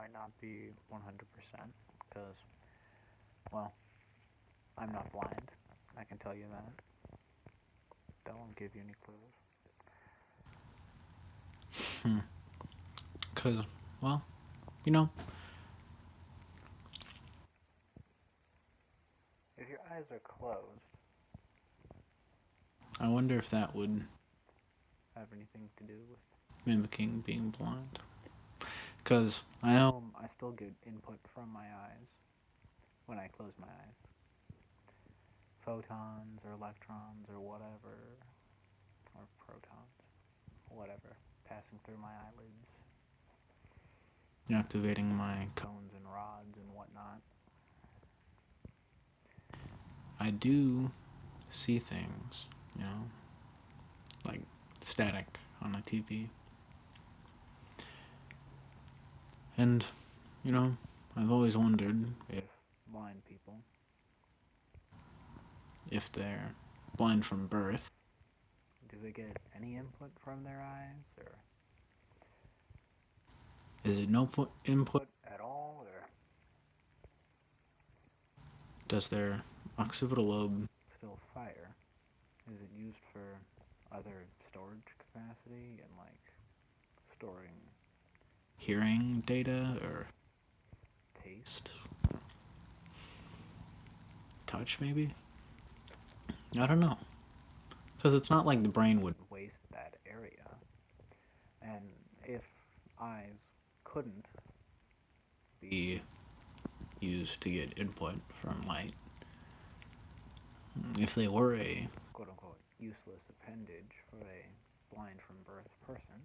might not be 100%, because, well, I'm not blind. I can tell you that. That won't give you any clues. Because, well, you know, If your eyes are closed, I wonder if that would have anything to do with. mimicking being blind. Because I know. I still get input from my eyes when I close my eyes. Photons or electrons or whatever, or protons, whatever, passing through my eyelids, Activating my. cones and rods and whatnot. I do see things, you know, like static on a TV. And, you know, I've always wondered Blind people, if they're blind from birth. do they get any input from their eyes, or Is it no input? at all, or Does their occipital lobe still fire? Is it used for other storage capacity and like storing hearing data or taste? touch, maybe? I don't know. Because it's not like the brain would. Waste that area. And if eyes couldn't Be used to get input from light, if they were a. quote unquote useless appendage for a blind from birth person,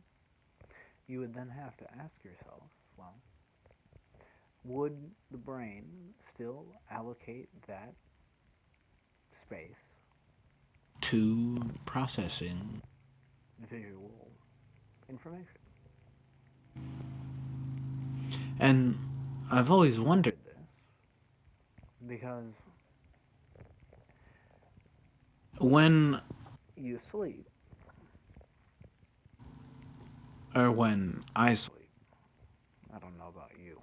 you would then have to ask yourself, well, would the brain still allocate that space to processing. visual information? And I've always wondered This because when you sleep, or when I sleep. I don't know about you,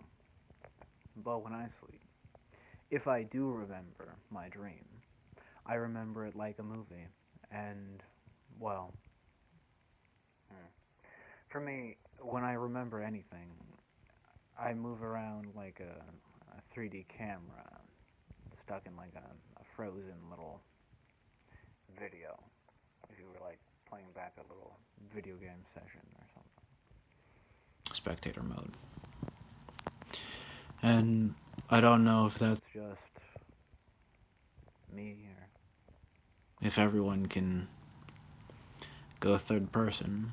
but when I sleep, if I do remember my dream, I remember it like a movie. And, well, for me, when I remember anything, I move around like a 3D camera stuck in like a frozen little video. If you were like playing back a little video game session or something. Spectator mode. And I don't know if that's It's just me or if everyone can go third person.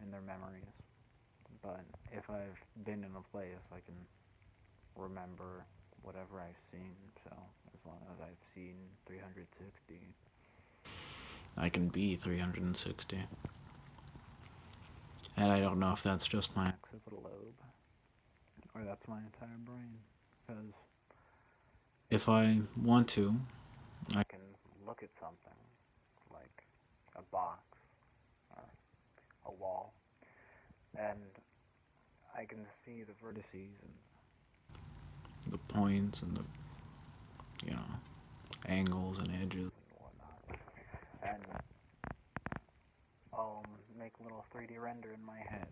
in their memories. But if I've been in a place, I can remember whatever I've seen. So as long as I've seen 360, I can be 360. And I don't know if that's just my. occipital lobe, or that's my entire brain. Because If I want to, I can look at something like a box or a wall, and I can see the vertices and the points and the, you know, angles and edges. whatnot, and I'll make a little 3D render in my head.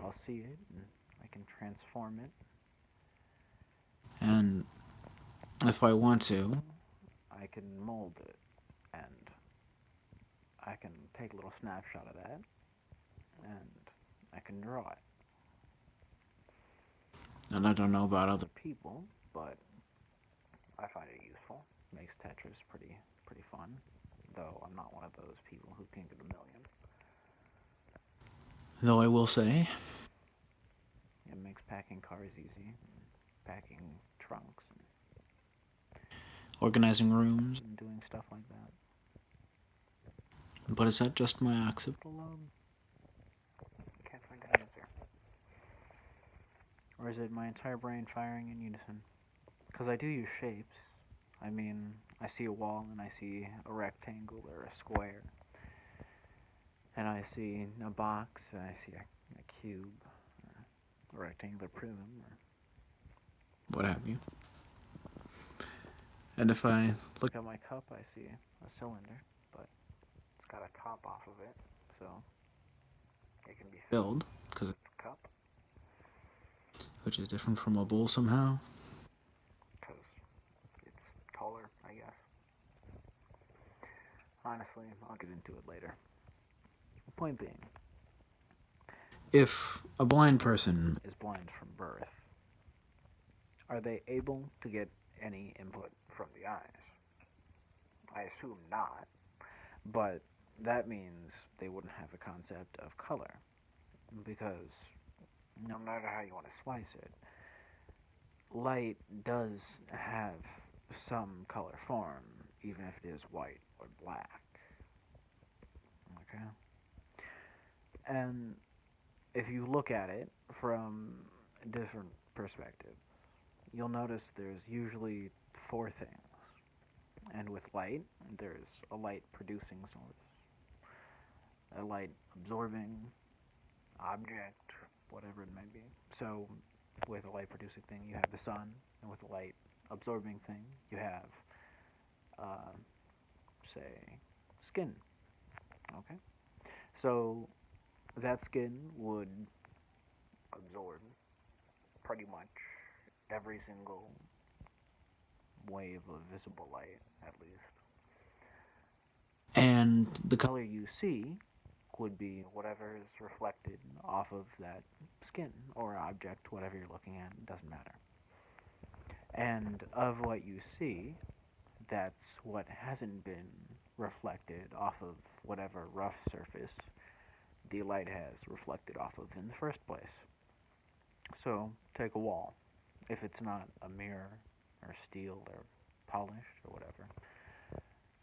I'll see it, and I can transform it. And if I want to, I can mold it, and I can take a little snapshot of that, and I can draw it. and I don't know about other. People, but I find it useful. Makes Tetris pretty fun. Though I'm not one of those people who can get a million. Though I will say, It makes packing cars easy, packing trunks, organizing rooms. and doing stuff like that. But is that just my occipital? Can't find an answer. Or is it my entire brain firing in unison? Because I do use shapes. I mean, I see a wall and I see a rectangle or a square. And I see a box and I see a cube, rectangular prism, or what have you. And if I look look at my cup, I see a cylinder, but it's got a top off of it, so it can be filled filled, because with cup, which is different from a bowl somehow. because it's taller, I guess. Honestly, I'll get into it later. The point being, If a blind person, is blind from birth, are they able to get any input from the eyes? I assume not, but that means they wouldn't have a concept of color, because no matter how you want to slice it, light does have some color form, even if it is white or black. Okay? And if you look at it from different perspectives, you'll notice there's usually four things. And with light, there's a light producing source, a light absorbing object, whatever it may be. So, with a light producing thing, you have the sun, and with a light absorbing thing, you have, uh, say, skin. Okay? So, that skin would absorb pretty much every single wave of visible light, at least. and the Color you see would be whatever is reflected off of that skin or object, whatever you're looking at, it doesn't matter. And of what you see, that's what hasn't been reflected off of whatever rough surface the light has reflected off of in the first place. So, take a wall. If it's not a mirror or steel or polished or whatever,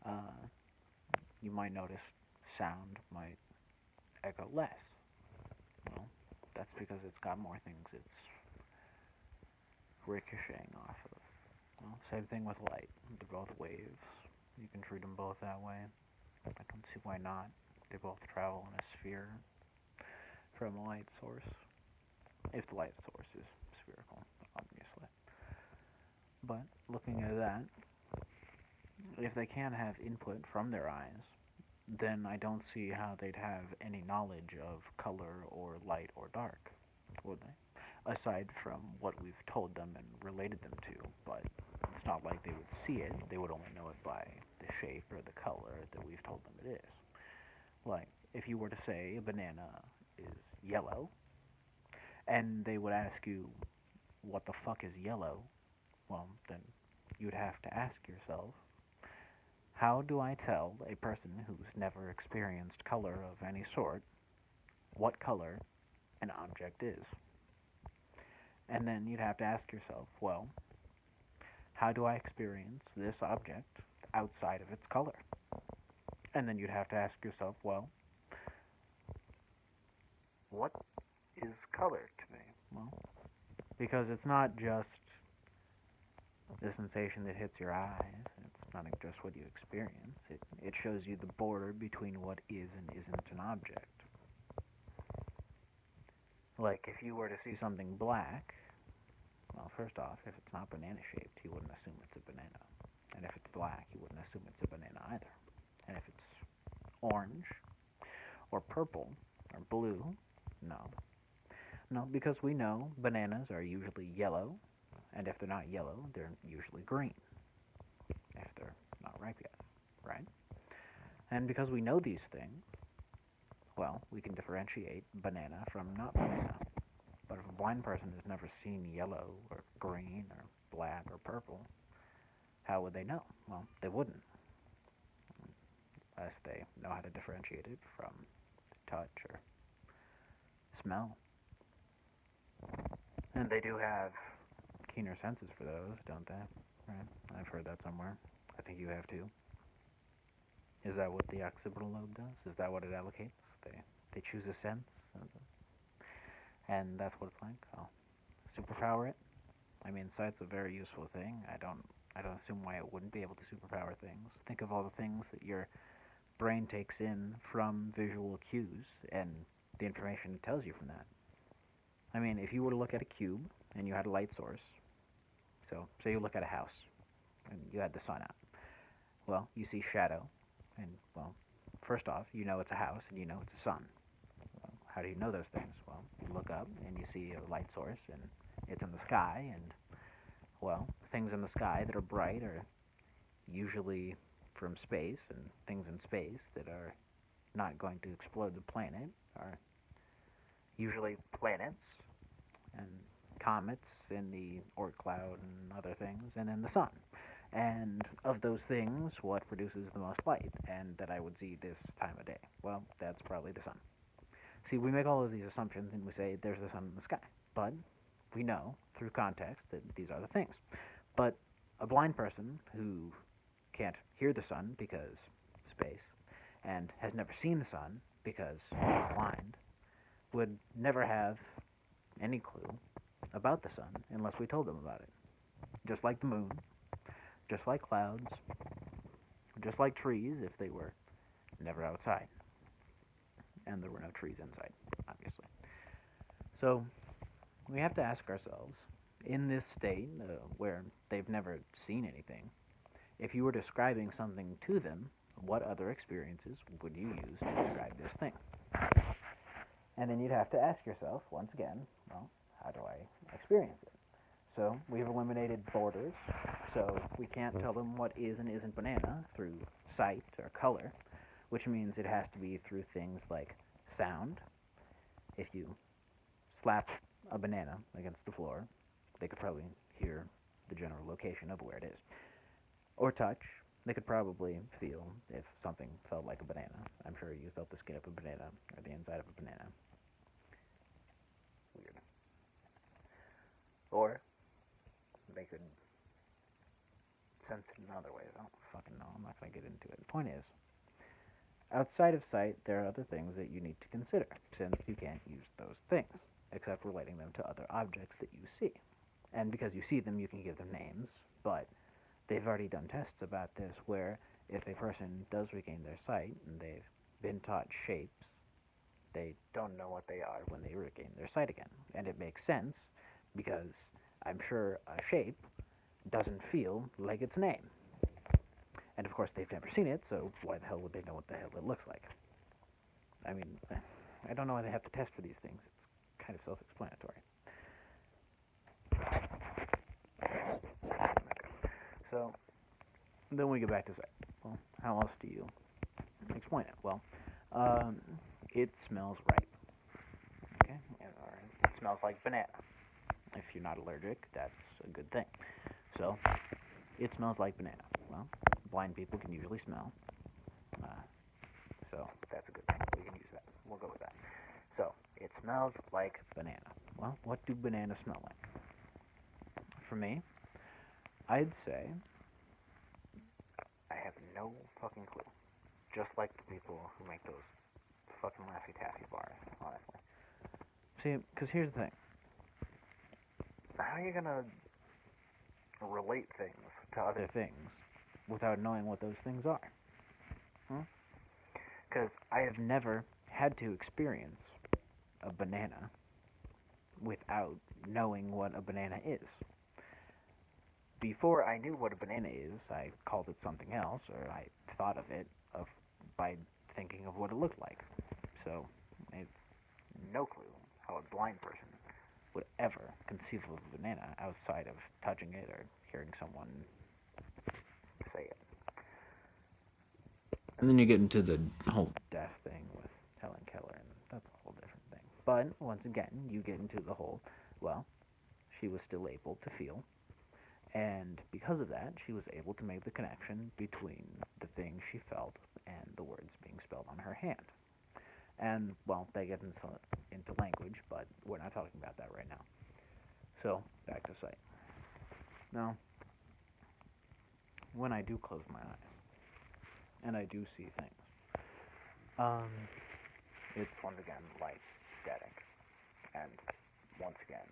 uh, you might notice sound might echo less. Well, that's because it's got more things it's ricocheting off of. Well, same thing with light. They're both waves. You can treat them both that way. I don't see why not. They both travel in a sphere from a light source. If the light source is spherical, obviously. But looking at that, if they can't have input from their eyes, then I don't see how they'd have any knowledge of color or light or dark, would they? Aside from what we've told them and related them to, but it's not like they would see it. They would only know it by the shape or the color that we've told them it is. Like, if you were to say a banana is yellow, and they would ask you, what the fuck is yellow? Well, then you'd have to ask yourself, how do I tell a person who's never experienced color of any sort what color an object is? And then you'd have to ask yourself, well, how do I experience this object outside of its color? And then you'd have to ask yourself, well, what is color to me? Well, because it's not just the sensation that hits your eyes, it's not just what you experience, it shows you the border between what is and isn't an object. Like, if you were to see something black, well, first off, if it's not banana shaped, you wouldn't assume it's a banana. And if it's black, you wouldn't assume it's a banana either. And if it's orange, or purple, or blue, no. No, because we know bananas are usually yellow, and if they're not yellow, they're usually green, if they're not ripe yet, right? And because we know these things, well, we can differentiate banana from not banana. But if a blind person has never seen yellow or green or black or purple, how would they know? Well, they wouldn't, unless they know how to differentiate it from touch or smell. And they do have keener senses for those, don't they? Right? I've heard that somewhere. I think you have too. Is that what the occipital lobe does? Is that what it allocates? They choose a sense, and that's what it's like. Oh, superpower it. I mean, sight's a very useful thing. I don't assume why it wouldn't be able to superpower things. Think of all the things that your brain takes in from visual cues and the information it tells you from that. I mean, if you were to look at a cube and you had a light source, so say you look at a house and you had the sun out, well, you see shadow, and, well, first off, you know it's a house and you know it's a sun. Well, how do you know those things? Well, you look up and you see a light source and it's in the sky, and, well, things in the sky that are bright are usually from space, and things in space that are not going to explode the planet are usually planets and comets in the Oort cloud and other things, and then the sun. And of those things, what produces the most light, and that I would see this time of day? Well, that's probably the sun. See, we make all of these assumptions and we say there's the sun in the sky, but we know through context that these are the things. But a blind person who can't hear the sun because space, and has never seen the sun because blind, would never have any clue about the sun unless we told them about it. Just like the moon, just like clouds, just like trees if they were never outside. And there were no trees inside, obviously. So we have to ask ourselves, in this state where they've never seen anything, if you were describing something to them, what other experiences would you use to describe this thing? And then you'd have to ask yourself, once again, well, how do I experience it? So we've eliminated borders, so we can't tell them what is and isn't banana through sight or color, which means it has to be through things like sound. If you slap a banana against the floor, they could probably hear the general location of where it is. Or touch. They could probably feel if something felt like a banana. I'm sure you felt the skin of a banana or the inside of a banana. Weird. Or they could sense it in other ways. I don't fucking know. I'm not going to get into it. The point is, outside of sight, there are other things that you need to consider, since you can't use those things, except relating them to other objects that you see. And because you see them, you can give them names, but they've already done tests about this where if a person does regain their sight and they've been taught shapes, they don't know what they are when they regain their sight again. And it makes sense because I'm sure a shape doesn't feel like its name. And of course, they've never seen it, so why the hell would they know what the hell it looks like? I mean, I don't know why they have to test for these things. It's kind of self explanatory. So, then we get back to sight. Well, how else do you explain it? Well, it smells ripe. Okay? Or it smells like banana. If you're not allergic, that's a good thing. So, it smells like banana. Well, blind people can usually smell. So, that's a good thing. We can use that. We'll go with that. So, it smells like banana. Well, what do bananas smell like? For me, I'd say I have no fucking clue. Just like the people who make those fucking Laffy Taffy bars, honestly. See, because here's the thing. How are you gonna relate things to other things without knowing what those things are? Because I have never had to experience a banana without knowing what a banana is. Before I knew what a banana is, I called it something else, or I thought of it by thinking of what it looked like. So, I have no clue how a blind person would ever conceive of a banana outside of touching it or hearing someone say it. And then you get into the whole Death thing with Helen Keller, and that's a whole different thing. But once again, you get into the whole, well, she was still able to feel, and because of that, she was able to make the connection between the thing she felt and the words being spelled on her hand. And, well, they get into language, but we're not talking about that right now. So, back to sight. Now, when I do close my eyes, and I do see things, it's once again light, static, and once again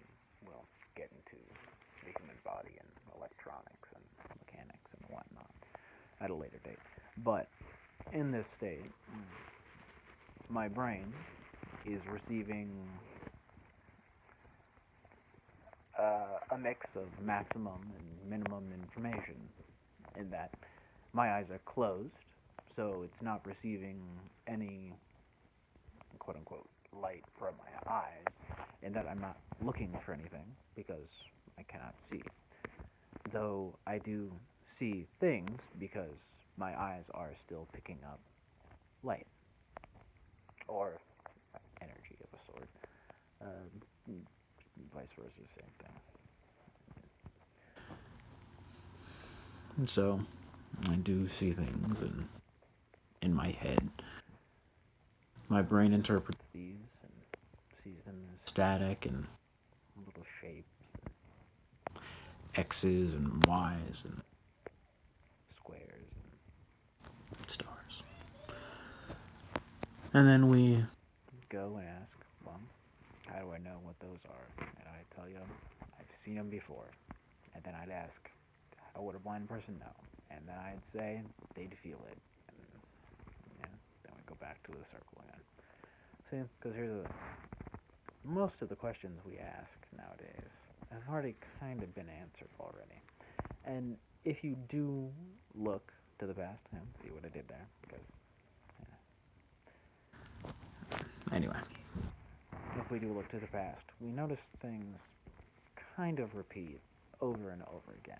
we'll get into the human body and electronics and mechanics and whatnot at a later date. But in this state, my brain is receiving a mix of maximum and minimum information, in that my eyes are closed, so it's not receiving any quote unquote light from my eyes, and that I'm not looking for anything because I cannot see. Though I do see things because my eyes are still picking up light or energy of a sort. Vice versa, same thing. And so I do see things in my head. My brain interprets These and sees them as static and little shapes, X's and Y's and squares, stars. And then we go and ask, well, how do I know what those are? And I tell you, I've seen them before. And then I'd ask, how would a blind person know? And then I'd say, they'd feel it. And yeah, then we go back to the circle again. See, because here's most of the questions we ask nowadays have already kind of been answered already. And if you do look to the past, see what I did there, because anyway. if we do look to the past, we notice things kind of repeat over and over again.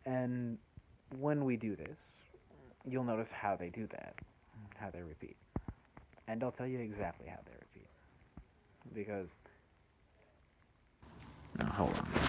And when we do this, you'll notice how they do that, how they repeat. And I'll tell you exactly how they repeat. Because No, hold on.